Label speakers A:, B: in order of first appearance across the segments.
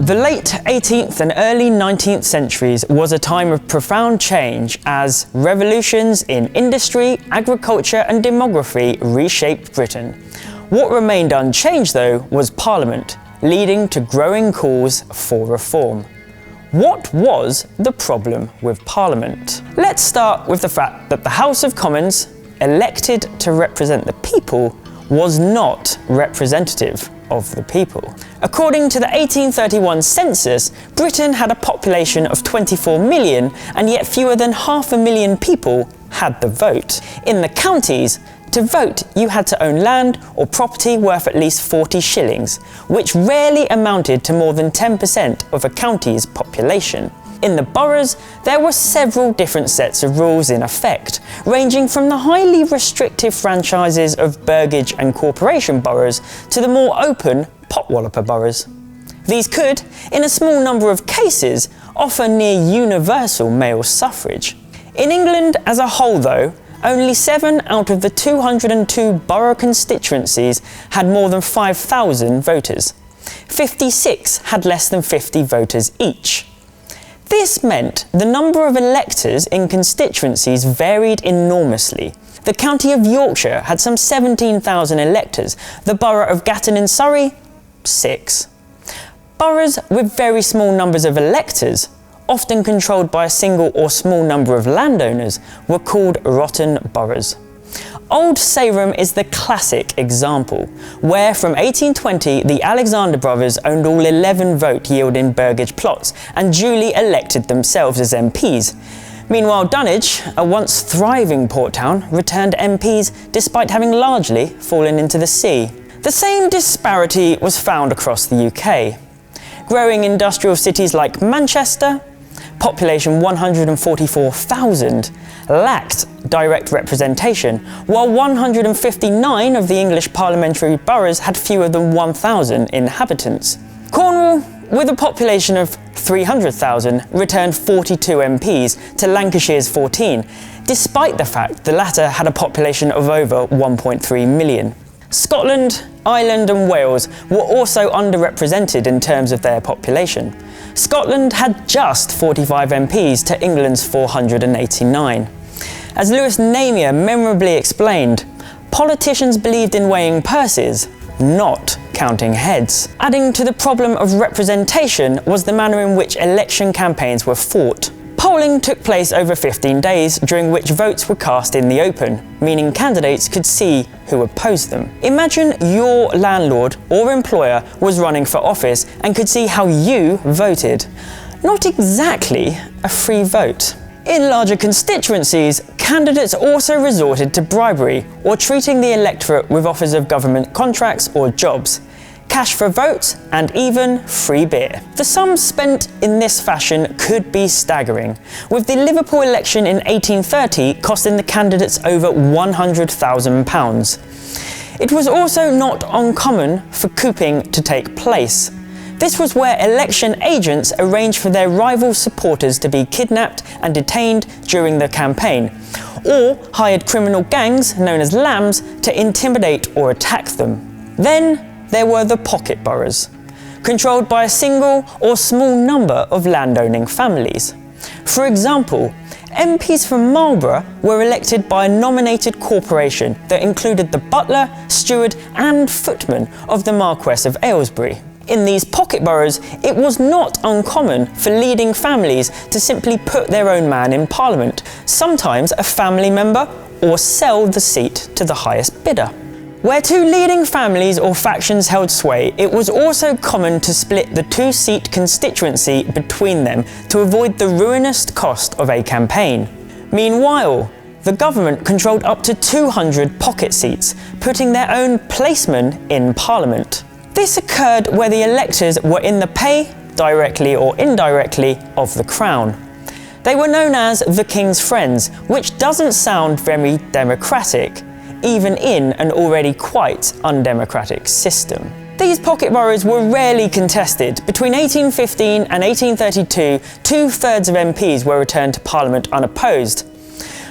A: The late 18th and early 19th centuries was a time of profound change as revolutions in industry, agriculture and demography reshaped Britain. What remained unchanged, though, was Parliament, leading to growing calls for reform. What was the problem with Parliament? Let's start with the fact that the House of Commons, elected to represent the people, was not representative of the people. According to the 1831 census, Britain had a population of 24 million, and yet fewer than 500,000 people had the vote. In the counties, to vote you had to own land or property worth at least 40 shillings, which rarely amounted to more than 10% of a county's population. In the boroughs, there were several different sets of rules in effect, ranging from the highly restrictive franchises of burgage and corporation boroughs to the more open potwalloper boroughs. These could, in a small number of cases, offer near universal male suffrage. In England as a whole, though, only 7 out of the 202 borough constituencies had more than 5,000 voters. 56 had less than 50 voters each. This meant the number of electors in constituencies varied enormously. The county of Yorkshire had some 17,000 electors, the borough of Gatton in Surrey, 6. Boroughs with very small numbers of electors, often controlled by a single or small number of landowners, were called rotten boroughs. Old Sarum is the classic example, where from 1820 the Alexander brothers owned all 11 vote-yielding burgage plots and duly elected themselves as MPs. Meanwhile, Dunwich, a once thriving port town, returned MPs despite having largely fallen into the sea. The same disparity was found across the UK. Growing industrial cities like Manchester, population 144,000, lacked direct representation, while 159 of the English parliamentary boroughs had fewer than 1,000 inhabitants. Cornwall, with a population of 300,000, returned 42 MPs to Lancashire's 14, despite the fact the latter had a population of over 1.3 million. Scotland, Ireland and Wales were also underrepresented in terms of their population. Scotland had just 45 MPs to England's 489. As Lewis Namier memorably explained, politicians believed in weighing purses, not counting heads. Adding to the problem of representation was the manner in which election campaigns were fought. Polling took place over 15 days, during which votes were cast in the open, meaning candidates could see who opposed them. Imagine your landlord or employer was running for office and could see how you voted. Not exactly a free vote. In larger constituencies, candidates also resorted to bribery or treating the electorate with offers of government contracts or jobs, cash for votes, and even free beer. The sums spent in this fashion could be staggering, with the Liverpool election in 1830 costing the candidates over £100,000. It was also not uncommon for couping to take place. This was where election agents arranged for their rival supporters to be kidnapped and detained during the campaign, or hired criminal gangs, known as lambs, to intimidate or attack them. Then there were the pocket boroughs, controlled by a single or small number of landowning families. For example, MPs from Marlborough were elected by a nominated corporation that included the butler, steward and footman of the Marquess of Aylesbury. In these pocket boroughs, it was not uncommon for leading families to simply put their own man in Parliament, sometimes a family member, or sell the seat to the highest bidder. Where two leading families or factions held sway, it was also common to split the two-seat constituency between them to avoid the ruinous cost of a campaign. Meanwhile, the government controlled up to 200 pocket seats, putting their own placemen in Parliament. This occurred where the electors were in the pay, directly or indirectly, of the Crown. They were known as the King's Friends, which doesn't sound very democratic, even in an already quite undemocratic system. These pocket boroughs were rarely contested. Between 1815 and 1832, 2/3 of MPs were returned to Parliament unopposed.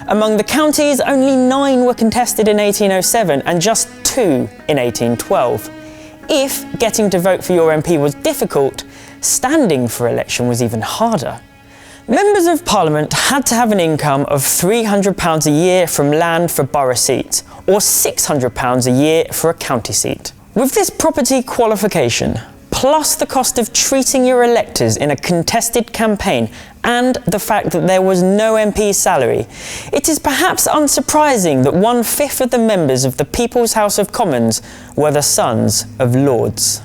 A: Among the counties, only 9 were contested in 1807 and just 2 in 1812. If getting to vote for your MP was difficult, standing for election was even harder. Members of Parliament had to have an income of £300 a year from land for borough seats, or £600 a year for a county seat. With this property qualification, plus the cost of treating your electors in a contested campaign and the fact that there was no MP's salary, it is perhaps unsurprising that 1/5 of the members of the People's House of Commons were the sons of lords.